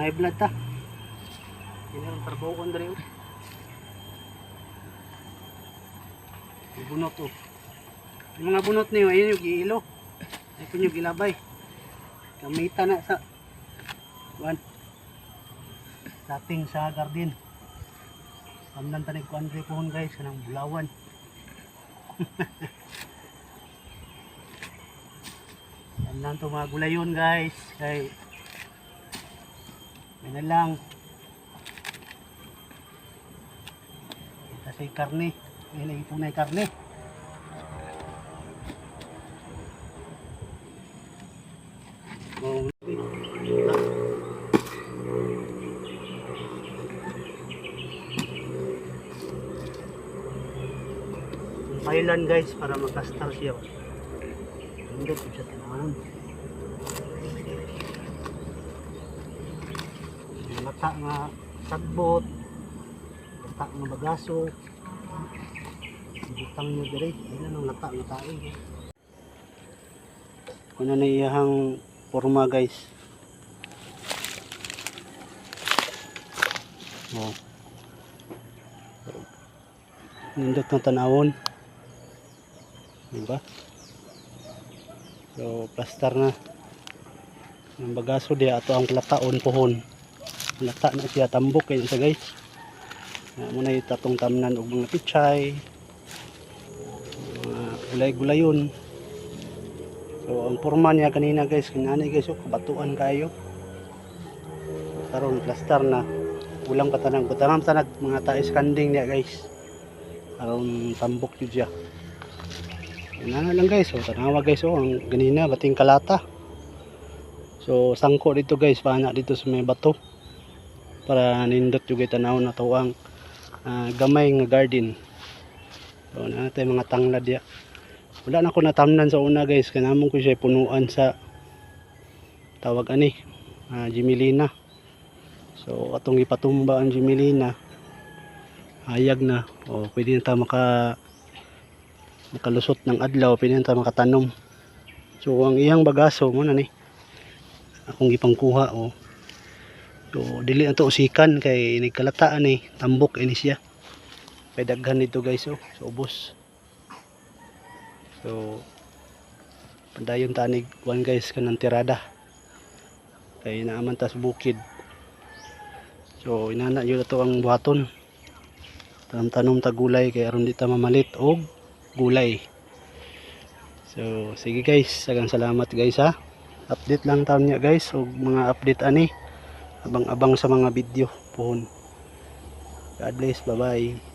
high blood ta. Yan tarbukon diri. Bunot oh. Yung mga bunot niyo ayun yung giilo. Ay kunyo gilabay. Kamita na sa dating sa garden. Amnan tanig ko andre pohon guys kanang bulawan. Amnan to mga gulayon guys. Kay may lang. Kasi karne, may punay karne. Thailand guys para makastar siya. Hindi ko siya tanawan. Lata nga sagbot, lata nga bagaso, butang nyo dire. Ayun ang lata nga tayo. Kuna na iyahang forma guys. Oh. Nindot na tanawon. Diba? So plaster na ang bagaso dia ato ang lataon pohon. Lata na siya tambok kayo sa guys. Muna itatong tamnan og mga pichay, mga gulay-gulayon. So ang porma niya kanina guys, kanani guys, kabatuan kayo. Karon plaster na. Ulang patanang butangan tanag mga tais kanding niya guys. Karon tambok jud siya. Yan lang guys, so tanawa guys, oh ang ganina bating kalata. So sangko dito guys, paana dito sa may bato para nindot juga tanaw na to ang gamay nga garden. So natay mga tanglad ya. Wala na ko natamnan sa una guys, kanamon ko siya punuan sa tawag ani Jimelina. So atong ipatumba ang Jimelina, hayag na, o pwede na ta makalusot ng adlaw, pwede na ta makatanom. So ang iyang bagaso mo na ni akong gipangkuha oh. So dili na to usikan kay nagkalataan eh, tambok ini siya. Kay daghan dito guys oh, so ubos. So padayon tanig kuan guys kanang tirada. Kay naaman tas bukid. So inana yun to ang buhaton. Tanom ta gulay kay aron di ta mamalit og gulay. So sige guys, sagang salamat guys ha. Update lang taon niya guys og mga update ani. Abang-abang sa mga video pohon. God bless, bye bye.